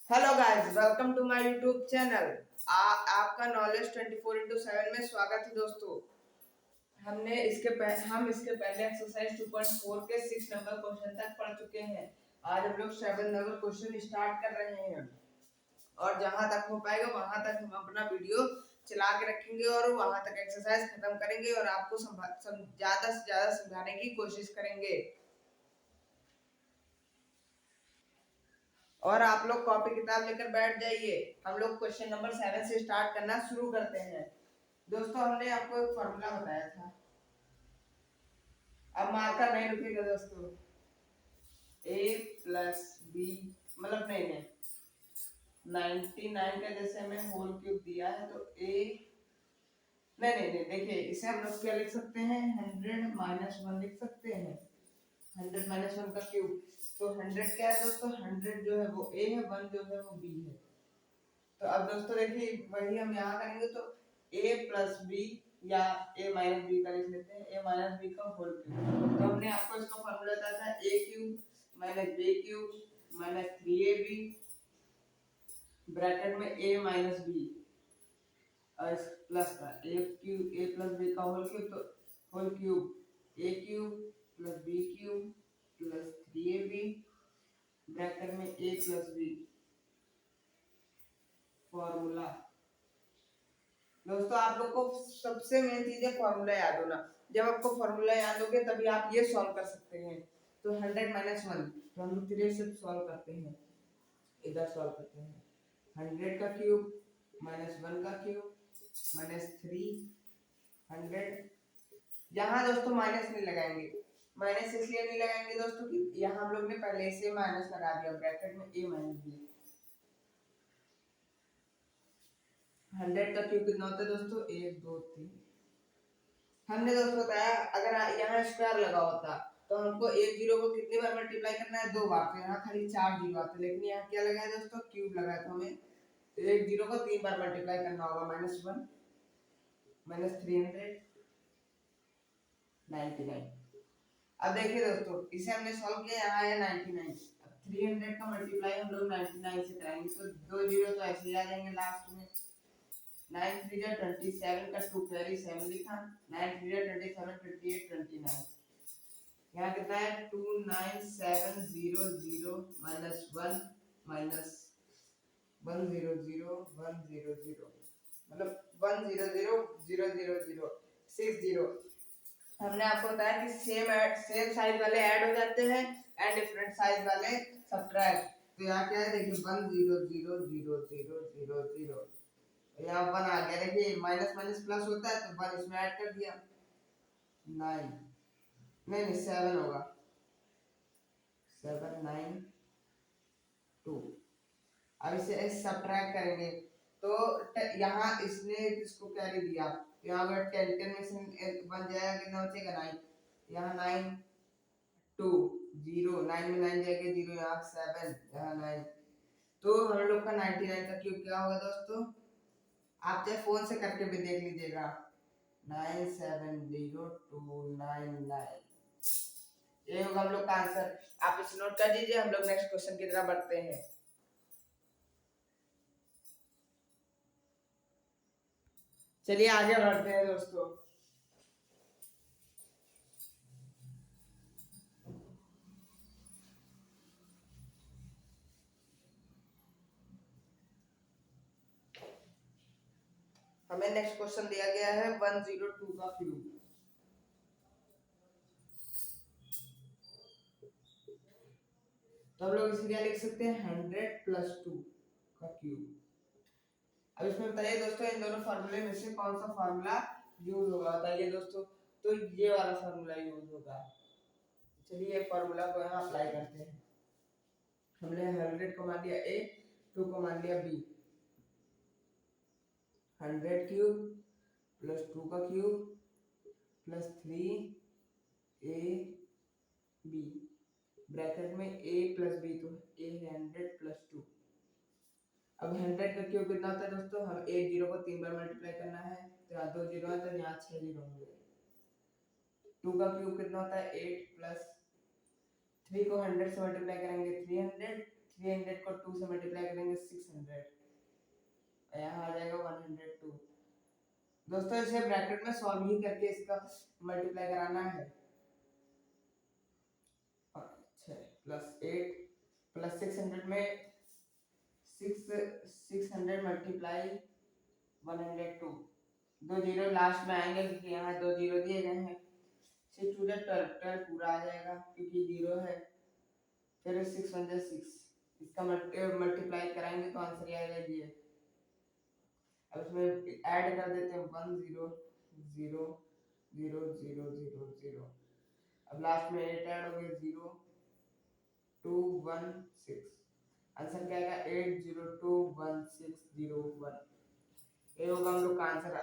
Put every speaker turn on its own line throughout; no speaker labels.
Hello guys, welcome to my YouTube channel. आपका knowledge 24/7 में स्वागत है दोस्तों। हम इसके पहले एक्सरसाइज 2.4 के 6 नंबर क्वेश्चन तक पढ़ चुके हैं। आज हम लोग 7 नंबर क्वेश्चन स्टार्ट कर रहे हैं और जहां तक हो पाएगा वहां तक हम अपना वीडियो चला के रखेंगे और वहां तक एक्सरसाइज खत्म करेंगे और आपको ज्यादा से ज्यादा समझाने की कोशिश करेंगे। और आप लोग कॉपी किताब लेकर बैठ जाइए। हम लोग क्वेश्चन नंबर 7 से स्टार्ट करना शुरू करते हैं। दोस्तों, हमने आपको एक फॉर्मूला बताया था। अब मार्कर नहीं रुकेगा दोस्तों। ए प्लस बी मतलब नहीं 99 का जैसे हमें होल क्यूब दिया है तो ए नहीं देखिए, इसे हम लोग क्या लिख सकते हैं, 100 - 1 लिख सकते हैं। 100 - 1 का क्यूब तो 100 क्या है दोस्तों, 100 जो है वो ए है, 1 जो है वो बी है। तो अब दोस्तों देखिए, वही हम यहाँ करेंगे तो a प्लस बी या a माइनस बी का लिख लेते हैं, a माइनस बी का होल क्यूब। तो हमने आपको इसका फॉर्मूला बताया था a cube minus b cube minus 3ab bracket में a माइनस बी और प्लस का a cube, a plus b का होल क्यूब, तो whole cube a cube plus b cube plus 3ab bracket में a प्लस b फॉर्मूला। दोस्तों, आप लोग को सबसे मेन चीज है फॉर्मूला याद होना। जब आपको फॉर्मूला याद होगे तभी आप ये सॉल्व कर सकते हैं। तो 100 - 1 तो हम लोग 3 से सॉल्व करते हैं, इधर सॉल्व करते हैं। 100 का क्यूब माइनस 1 का क्यूब माइनस 300। यहाँ दोस्तों माइनस नहीं लगाएंगे। माइनस इसलिए नहीं लगाएंगे दोस्तों कि यहाँ हम लोग ने पहले से माइनस लगा दिया ब्रैकेट में a माइनस बी। 100 का क्यूब कितना होता है दोस्तों, 1 2 3। हमने दोस्तों बताया अगर यहाँ स्क्वायर लगा होता तो हमको एक जीरो को कितनी बार मल्टीप्लाई करना है, 2 बार। तो यहाँ खाली 4 जीरो आते, लेकिन यहाँ क्या लगा है दोस्तों, क्यूब लगा है। तो हमें एक जीरो को 3 बार मल्टीप्लाई करना होगा, -1 माइनस 399। अब देखिए दोस्तों, इसे हमने सॉल्व किया, यहाँ आया 99। अब 300 का मल्टीप्लाई हम लोग 99 से कराएंगे तो 2 जीरो तो ऐसे ही आ जाएंगे लास्ट में। 9 3 जा 27 का 2 कैरी 7 लिखा, 9 3 जा 27 28 29। यहाँ कितना है, 29700 माइनस 1 माइनस 100 मतलब 100 000 000 हमने आपको बताया कि सेम साइज वाले ऐड हो जाते हैं एंड डिफरेंट साइज वाले सब्ट्रैक्ट। तो यहाँ क्या है देखिए, 100 000 000। यहाँ 1 आ गया, देखिए माइनस माइनस प्लस होता है तो 1 इसमें ऐड कर दिया। 9 नहीं 7 होगा, 792। अब इसे सब्ट्रैक्ट करेंगे तो यहाँ इसने इसको कैरी दिया, तो यहाँ अगर 10 में से बन जाएगा, कितना बचेगा 9। यहाँ 9 2 0, 9 में 9 जाएगा 0, यहाँ 7 यहाँ 9। तो हम लोग का 99 का क्यूब क्या होगा दोस्तों, आप चाहे फोन से करके भी देख लीजिएगा, 970299। ये होगा हम लोग का आंसर। आप इसे नोट कर दीजिए, हम लोग नेक्स्ट क्वेश्चन की तरफ बढ़ते हैं। चलिए आगे बढ़ते हैं दोस्तों। हमें नेक्स्ट क्वेश्चन दिया गया है 102 का क्यूब। तो हम लोग इसे क्या लिख सकते हैं, 100 + 2 का क्यूब। अब इसमें बताइए दोस्तों, इन दोनों फार्मूले में से कौन सा फार्मूला यूज होगा, बताइए दोस्तों। तो ये वाला फार्मूला यूज होगा। चलिए फार्मूला को यहाँ अप्लाई करते हैं। हमने 100 को मान लिया a, 2 को मान लिया b। 100 क्यूब प्लस 2 का cube plus 3a b bracket में a प्लस b, तो a 100 + 2। अब 100 का क्यूब कितना होता है दोस्तों, हम एक जीरो को 3 बार मल्टीप्लाई करना है, तो यहाँ 2 जीरो है तो यहाँ 6 जीरो होंगे। 2 का क्यूब कितना होता है, 8 प्लस 3 को 100 से मल्टीप्लाई करेंगे 300, 300 को 2 से मल्टीप्लाई करेंगे 600, यहाँ आ जाएगा 102। दोस्तों इसे ब्रैकेट में सॉल्व ही करके इसका मल्टीप्लाई कराना है। 6 प्लस 8 प्लस 600 में 600 मल्टीप्लाई 102, 2 जीरो लास्ट में आएंगे क्योंकि यहाँ 2 जीरो दिए गए हैं। 6 टू 12 12 पूरा आ जाएगा क्योंकि जीरो है। फिर 6 1 6, इसका मल्टीप्लाई कराएंगे तो आंसर आएगा ये। अब इसमें ऐड कर देते हैं 1 0 0 0 0 0 0। अब लास्ट में 8 ऐड हो गया 0 2 1 6। आंसर क्या आएगा 8021601। ये होगा हम लोग का आंसर।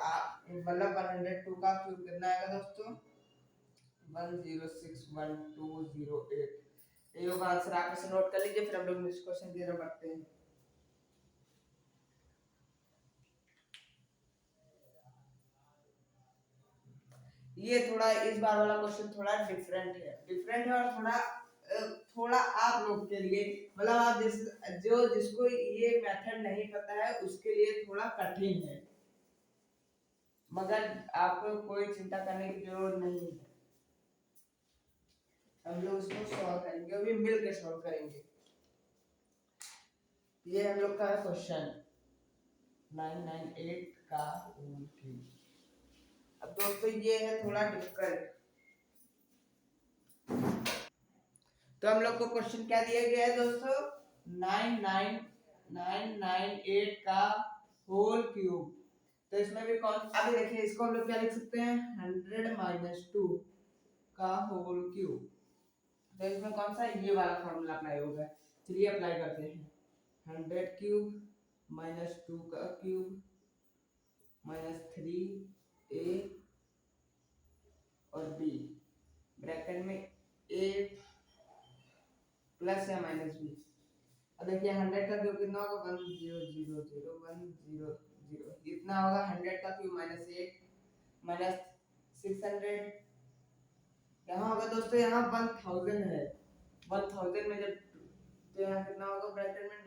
मतलब 102 का क्यूब कितना आएगा दोस्तों 10611208। ये होगा आंसर। आप इसे नोट कर लीजिए, फिर हम लोग नेक्स्ट क्वेश्चन की तरफ बढ़ते हैं। ये थोड़ा इस बार वाला क्वेश्चन थोड़ा डिफरेंट है और थोड़ा आप लोग के लिए मतलब आप जिसको ये मेथड नहीं पता है उसके लिए थोड़ा कठिन है, मगर आपको कोई चिंता करने की जरूरत नहीं है। हम लोग उसको सॉल्व करेंगे, अभी मिल के सॉल्व करेंगे। ये हम लोग का क्वेश्चन 998 का होल क्यूब। अब दोस्तों ये है थोड़ा डिफिकल्ट। तो हम लोग को क्वेश्चन क्या दिया गया है दोस्तों 998 का होल क्यूब। तो इसमें भी कौन, अभी देखिए इसको हम लोग क्या लिख सकते हैं 100 - 2 का होल क्यूब। तो इसमें कौन सा ये वाला फॉर्मूला अप्लाई होगा, चलिए अप्लाई करते हैं। 100 क्यूब -2 का क्यूब -3a और b ब्रैकेट में a प्लस या माइनस b। अब देखिए 100 का क्यूब कितना होगा 1000 इतना होगा। 100 का क्यूब -8 -600 यहाँ होगा दोस्तों, यहाँ 1000 है। 1000 में जब तो यहाँ कितना होगा ब्रैकेट में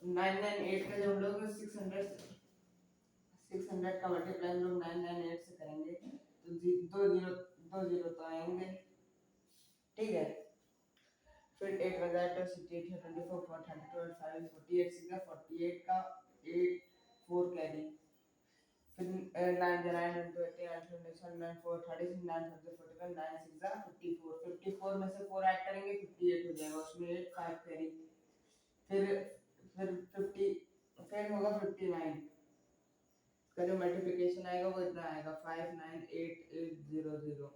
998 का जब हम लोग 600 का मल्टीप्लाई हम लोग 998 से करेंगे तो दो जीरो तो आएंगे, ठीक है। फिर 8 बजाय तो 68 है 24 4 32 5 48 सीधा 48 का 8 4 कैरी। फिर 9 9 into 8 9 4 36 9 41 9 6 54 54 में से 4 ऐड करेंगे 58 हो जाएगा, उसमें 8 5 कैरी। फिर 50 फिर होगा 59 का जो मल्टीप्लिकेशन आएगा वो इतना आएगा 59880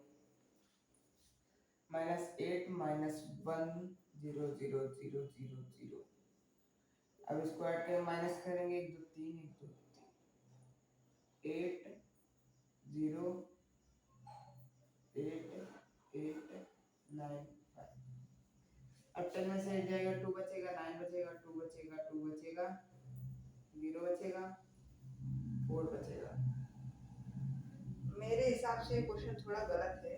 -8 -1 0 0 0 0 0। अब इसको ऐड करके माइनस करेंगे 1 2 3 1 2 8 0 8 8 9 5। अब 10 में से जाएगा 2 बचेगा 9 बचेगा 2 बचेगा 2 बचेगा 0 बचेगा 4 बचेगा। मेरे हिसाब से क्वेश्चन थोड़ा गलत है।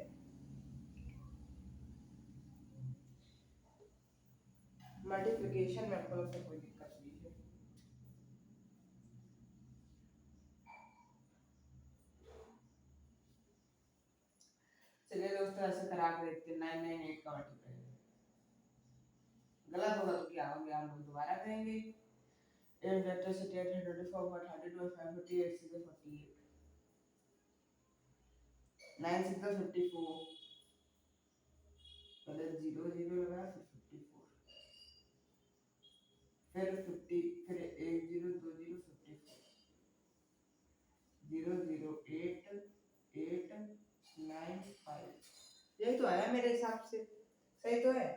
मल्टीप्लिकेशन में आपको से कोई दिक्कत नहीं है। चलिए दोस्तों ऐसे करा के देखते हैं 998 का मल्टीप्लाई। गलत होगा तो क्या होगा हम लोग दोबारा करेंगे। 8 लेटर से 8 है 24 4 32 5 48 6 48 9 6 54 पहले 0 0 लगाया फिर 54 फिर 50 फिर 1 0 2 0 54 0 0 8 8 9 5। यही तो आया मेरे हिसाब से, सही तो है।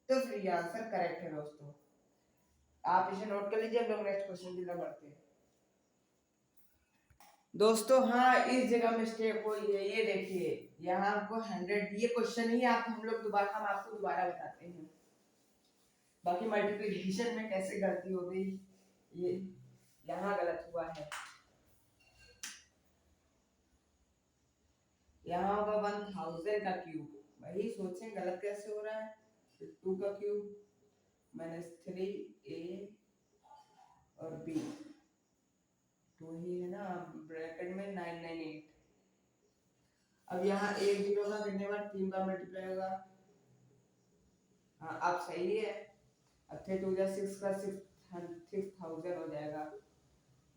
तो फिर ये आंसर करेक्ट है दोस्तों, आप इसे नोट कर लीजिए। हम लोग नेक्स्ट क्वेश्चन की तरफ बढ़ते हैं दोस्तों। हाँ इस जगह मिस्टेक हुई है, ये देखिए यहाँ आपको 100 ये क्वेश्चन ही आप हम आपको दोबारा बताते हैं। बाकी मल्टीप्लिकेशन में कैसे गलती हो गई ये यहाँ गलत हुआ है। यहाँ होगा 1000 का क्यूब, वही सोचें गलत कैसे हो रहा है। 2 का क्यूब -3a और b, तो ही है ना, ब्रैकेट में 998। अब यहाँ एक जीरो का कितने बार 3 बार मल्टीप्लाई होगा। हाँ अब सही है। अब 3 2 6 का 6000 हो जाएगा,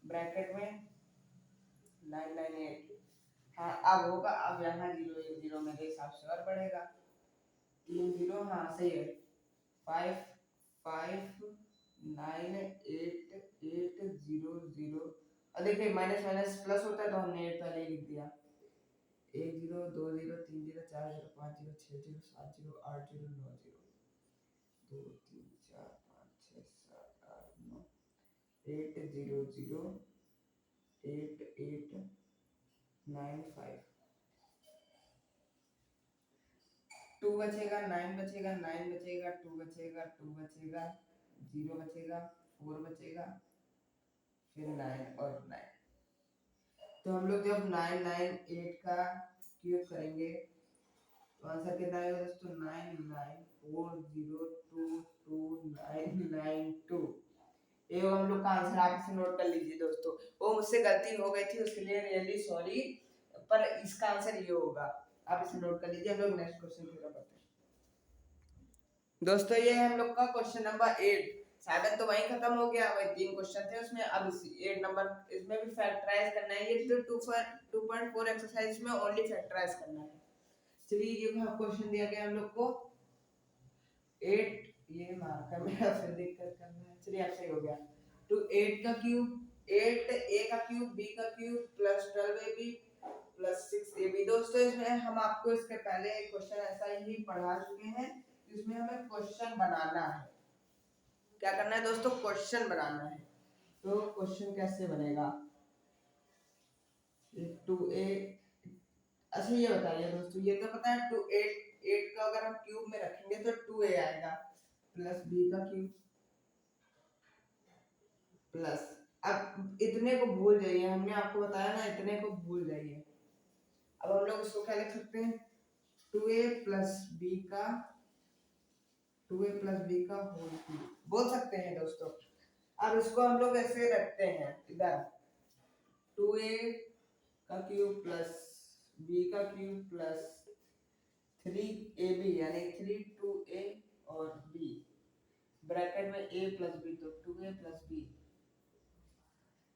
ब्रैकेट में 998। हाँ अब होगा, अब यहाँ जीरो एक जीरो मेरे हिसाब से और बढ़ेगा, 3 जीरो, हाँ सही है, 5 5 9 8 8 0 0। और देखिए माइनस माइनस प्लस होता है तो हमने 8 पहले ही लिख दिया। 1 0 2 0 3 0 4 0 5 0 6 0 7 0 8 0 9 0 2 3 4 5 6 7 8 9 8 0 0 8 8 9 5। 2 बचेगा, 9 बचेगा, 9 बचेगा, 2 बचेगा, 2 बचेगा, 0 बचेगा, 4 बचेगा, फिर 9 और 9। तो हम लोग जब 998 का क्यूब करेंगे तो आंसर कितना आएगा दोस्तों, 9940222992। ये हम लोग का आंसर आप इसे नोट कर लीजिए दोस्तों। वो मुझसे गलती हो गई थी, उसके लिए रियली सॉरी, पर इसका आंसर ये होगा, आप इसे नोट कर लीजिए। हम लोग नेक्स्ट क्वेश्चन की तरफ बढ़ते हैं दोस्तों। ये है हम लोग का क्वेश्चन नंबर 8। 7 तो वहीं खत्म हो गया, वही 3 क्वेश्चन थे उसमें। अब 8 नंबर इसमें भी फैक्टराइज करना है। ये जो 2.4 एक्सरसाइज में ओनली फैक्टराइज करना है। चलिए ये क्वेश्चन दिया गया हम लोग को 8, ये मार्कर मेरा फिर दिक्कत करना है। चलिए अब सही हो गया। तो 8 का क्यूब, 8a का क्यूब, b का cube plus 12ab plus 6ab। दोस्तों इसमें हम आपको इसके पहले एक क्वेश्चन ऐसा ही पढ़ा चुके हैं, इसमें हमें क्वेश्चन बनाना है। क्या करना है दोस्तों, क्वेश्चन बनाना है। तो क्वेश्चन कैसे बनेगा, 2a, अच्छा ये बताइए दोस्तों, ये तो पता है 8 का अगर हम क्यूब में रखेंगे तो 2a आएगा, प्लस b का क्यूब प्लस, अब इतने को भूल जाइए, हमने आपको बताया ना इतने को भूल जाइए। अब हम लोग इसको क्या लिख सकते हैं, 2a प्लस b का 2a प्लस b का होल क्यूब बोल सकते हैं दोस्तों। अब इसको हम लोग ऐसे रखते हैं, इधर 2a का क्यूब प्लस b का क्यूब प्लस 3ab यानी 3 2a और b, ब्रैकेट में a प्लस b, तो 2a प्लस b।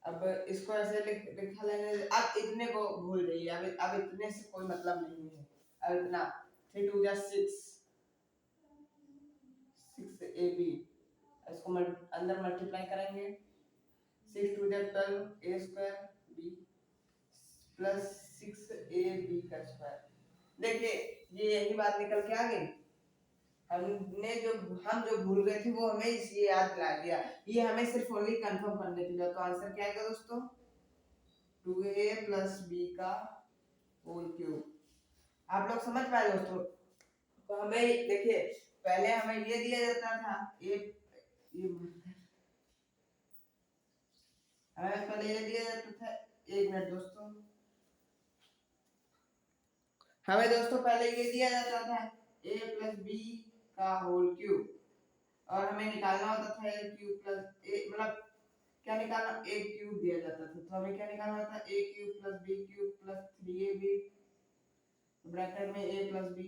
अब इसको ऐसे लिखा लेंगे। अब इतने को भूल जाइए, अब इतने से कोई मतलब नहीं है। अब इतना 3 2 6 6ab, इसको अंदर मल्टीप्लाई करेंगे, 6 2 12 a square b plus 6ab का स्क्वायर। देखिए ये यही बात निकल के आ गई। हम जो भूल गए थे वो हमें इसलिए याद दिला दिया। ये हमें सिर्फ ओनली कंफर्म करने के लिए। तो आंसर क्या आएगा दोस्तों, 2a प्लस b का होल क्यूब। आप लोग समझ पाए दोस्तों। तो हमें देखिए पहले हमें ये दिया जाता था, हमें पहले ये दिया जाता था, एक मिनट दोस्तों, हमें दोस्तों पहले ये दिया जाता था a प्लस b का होल क्यूब, और हमें निकालना होता था a क्यूब प्लस a, मतलब क्या निकालना, a क्यूब दिया जाता था, तो हमें क्या निकालना था, a cube plus b cube plus 3ab bracket में a प्लस b।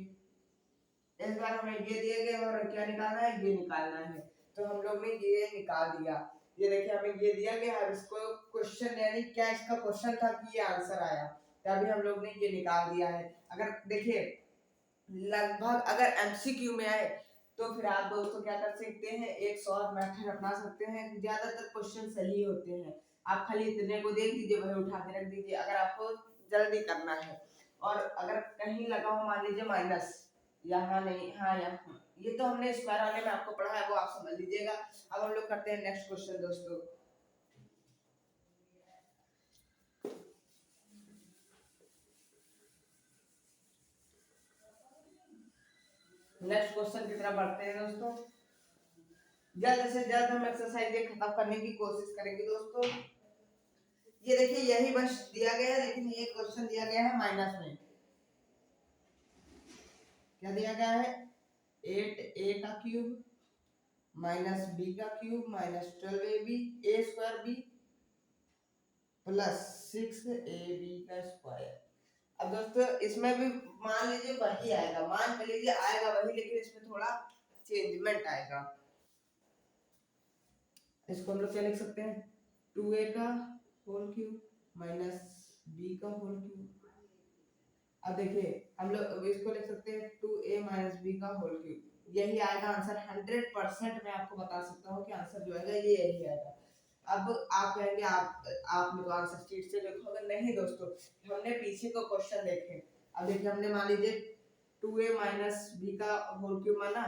इस बार हमें ये दिए गए और क्या निकालना है, ये निकालना है। तो हम लोग ने ये निकाल दिया। ये देखिए हमें ये दिया गया है, इसको क्वेश्चन यानी क्या इसका क्वेश्चन था कि ये आंसर आया, तभी हम लोग ने ये निकाल दिया है। अगर देखिए लगभग अगर एमसीक्यू में आए तो फिर आप दोस्तों क्या कर सकते हैं, एक शॉर्ट मेथड अपना सकते हैं। ज्यादातर क्वेश्चन सही होते हैं, आप खाली इतने को देख दीजिए, वही उठा के रख दीजिए अगर आपको जल्दी करना है। और अगर कहीं लगा हो मान लीजिए माइनस, यहाँ नहीं, हाँ यहाँ, ये तो हमने स्क्वायर वाले में आपको पढ़ा है, वो आप समझ लीजिएगा। अब हम लोग करते हैं नेक्स्ट क्वेश्चन दोस्तों। नेक्स्ट क्वेश्चन की तरफ बढ़ते हैं दोस्तों। जल्द से जल्द हम एक्सरसाइज खत्म करने की कोशिश करेंगे दोस्तों। ये देखिए यही बस दिया गया है, लेकिन ये क्वेश्चन दिया गया है माइनस में। क्या दिया गया है, 8a का क्यूब माइनस बी का क्यूब माइनस 12ab ए स्क्वायर बी प्लस 6ab का स्क्वायर। अब दोस्तों इसमें भी मान लीजिए वही आएगा, मान के लीजिए आएगा वही, लेकिन इसमें थोड़ा चेंजमेंट आएगा। इसको हम लोग क्या लिख सकते हैं, 2a का होल क्यूब माइनस b का होल क्यूब। अब देखिए हम लोग इसको लिख सकते हैं 2a माइनस b का होल क्यूब, यही आएगा आंसर 100%। मैं आपको बता सकता हूँ कि आंसर जो आएगा ये यही आएगा। अब आप कहेंगे आपने तो आंसर शीट से देखो, अगर नहीं दोस्तों हमने पीछे को क्वेश्चन देखे। अब देखिए हमने मान लीजिए 2a माइनस b का होल क्यूब माना,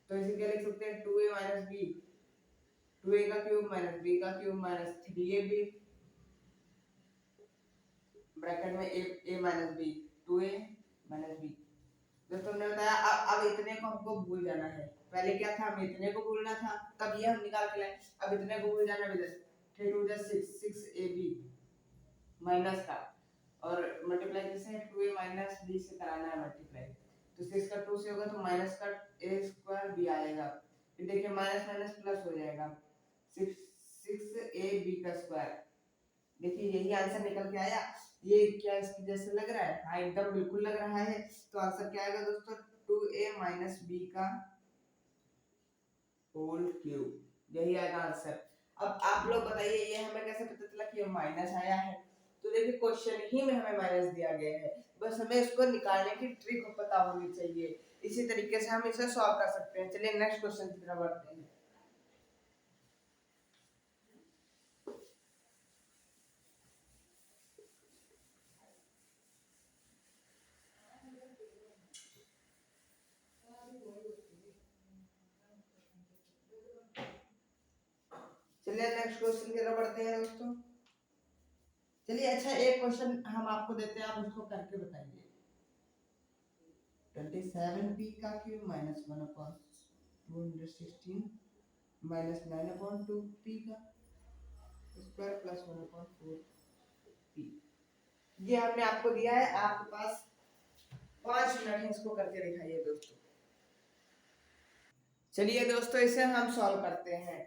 तो इसे क्या लिख सकते हैं 2a माइनस b, 2a का क्यूब माइनस b का क्यूब माइनस 3ab ब्रैकेट में a minus b, 2a minus b। दोस्तों हमने बताया अब इतने को हमको भूल जाना है। पहले क्या था, हमें इतने को भूलना था, तब ये हम निकाल के लाए। अब इतने को भूल जाना है, 3 2 6ab माइनस का, और मल्टीप्लाई किसे 2a माइनस b से कराना है मल्टीप्लाई, तो 6 का 2 से होगा तो माइनस का a स्क्वायर b आएगा। फिर देखिए माइनस माइनस प्लस हो जाएगा, 6ab का स्क्वायर। देखिए यही आंसर निकल के आया। ये क्या इसकी जैसे लग रहा है, हाँ एकदम बिल्कुल लग रहा है। तो आंसर क्या आएगा दोस्तों, 2a माइनस b का होल क्यूब, यही आएगा आंसर। अब आप लोग बताइए ये हमें कैसे पता चला कि ये माइनस आया है। तो देखिए क्वेश्चन ही में हमें माइनस दिया गया है, बस हमें इसको निकालने की ट्रिक पता होनी चाहिए। इसी तरीके से हम इसे सॉल्व कर सकते हैं। चलिए नेक्स्ट क्वेश्चन की तरफ बढ़ते हैं। चलिए नेक्स्ट क्वेश्चन की तरफ बढ़ते हैं दोस्तों। चलिए अच्छा एक क्वेश्चन हम आपको देते हैं, आप उसको करके बताइए। 27p का cube minus 1 upon 216 minus 9 upon 2p का स्क्वायर प्लस 1 अपॉन 4p। ये हमने आपको दिया है, आपके पास 5 मिनट है, इसको करके दिखाइए दोस्तों। चलिए दोस्तों इसे हम सॉल्व करते हैं।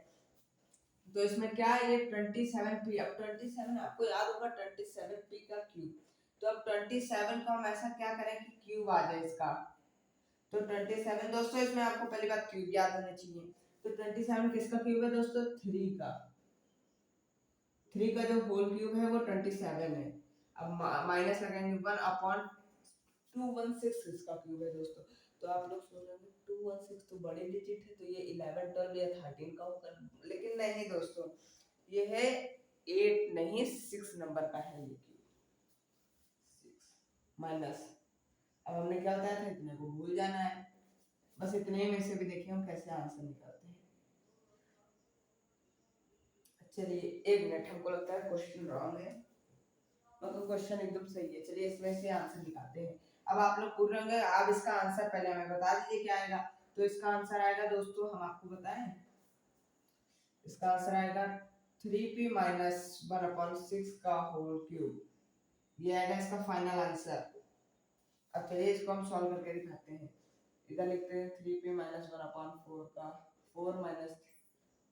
तो इसमें क्या है, ये 27p, अब 27 आपको याद होगा 27p का क्यूब। तो अब 27 को हम ऐसा क्या करें कि क्यूब आ जाए इसका। तो 27 दोस्तों इसमें आपको पहली बात क्यूब याद होना चाहिए। तो 27 किसका क्यूब है दोस्तों, 3 का। 3 का जो होल क्यूब है वो 27 है। अब माइनस लगाएंगे 1 अपॉन 216 इसका क्यूब है दोस्तों। तो आप लोग सोच रहे हैं 216 तो बड़े डिजिट है, तो ये 11 12 या 13 का होगा, लेकिन नहीं दोस्तों, ये है 8 नहीं 6 नंबर का है ये क्यूब, 6 माइनस। अब हमने क्या बताया था, इतने को भूल जाना है। बस इतने में से भी देखिए हम कैसे आंसर निकालते हैं। चलिए एक मिनट, हमको लगता है क्वेश्चन रॉन्ग है, मतलब क्वेश्चन एकदम सही है। चलिए इसमें से आंसर निकालते हैं। अब आप लोग पूछ रहे होंगे आप इसका आंसर पहले हमें बता दीजिए क्या आएगा। तो इसका आंसर आएगा दोस्तों, हम आपको बताएं, इसका आंसर आएगा 3p माइनस 1 अपॉन 6 का होल क्यूब, ये आएगा इसका फाइनल आंसर। अब चलिए इसको हम सॉल्व करके दिखाते हैं। इधर लिखते हैं 3p माइनस 1 अपॉन 4 का 4 माइनस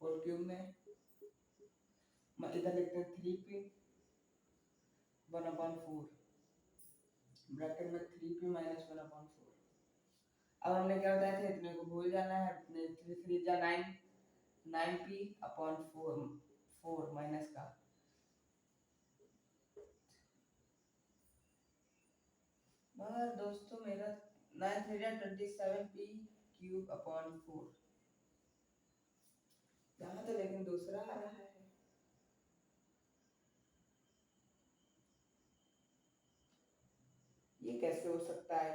होल क्यूब में, इधर लिखते हैं 3p 1 अपॉन 4 ब्रैकेट में 3p माइनस 1 अपॉन 4। अब हमने क्या बताया था, इतने को भूल जाना है, 3 3 जा 9, 9p अपॉन 4 4 माइनस का, मगर दोस्तों मेरा 9 3 जा 27p क्यूब अपॉन 4, यहाँ तो लेकिन दूसरा आ रहा है। ये कैसे हो सकता है,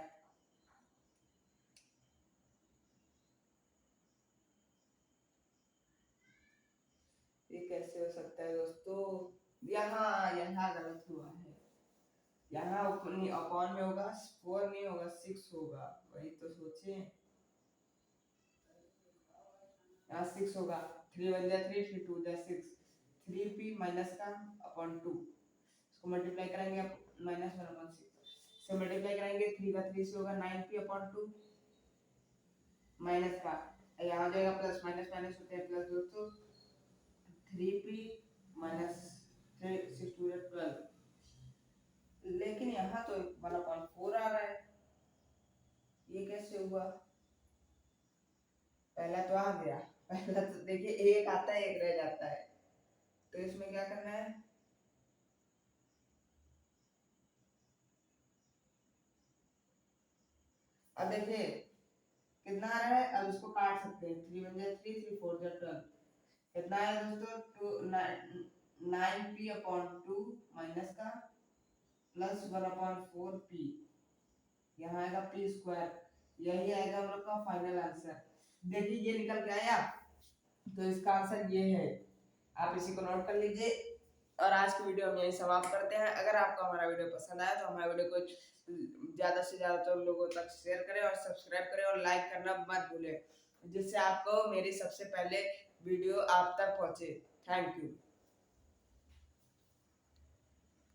ये कैसे हो सकता है दोस्तों, यहाँ यहाँ गलत हुआ है, यहाँ अपॉन में होगा 4 नहीं होगा 6 होगा, वही तो सोचे, यहाँ 6 होगा, 3 1 जा 3 3 2 जा 6, 3p माइनस का अपॉन 2, इसको मल्टीप्लाई करेंगे माइनस 1 अपॉन 6 से मल्टीप्लाई करेंगे, 3 का 3 से होगा 9p अपॉन 2 माइनस का यहाँ हो जाएगा प्लस माइनस माइनस होते हैं प्लस, दोस्तों 3p माइनस 12, लेकिन यहाँ तो 1/4 आ रहा है, ये कैसे हुआ? पहला तो आ गया, पहला तो देखिए एक आता है एक रह जाता है, तो इसमें क्या करना है, अब देखिए कितना आ रहा है, अब इसको काट सकते हैं, 3 1 3 3 4 12, कितना है दोस्तों 9p/2 माइनस का प्लस 1/4p, यहाँ आएगा p², यही आएगा हम लोग का फाइनल आंसर। देखिए ये निकल के आया, तो इसका आंसर ये है, आप इसी को नोट कर लीजिए। और आज की वीडियो हम यही समाप्त करते हैं। अगर आपको हमारा वीडियो पसंद आया तो हमारे वीडियो को ज़्यादा से ज़्यादा तो लोगों तक शेयर करें और सब्सक्राइब करें और लाइक करना मत भूलें, जिससे आपको मेरी सबसे पहले वीडियो आप तक पहुँचे। Thank you.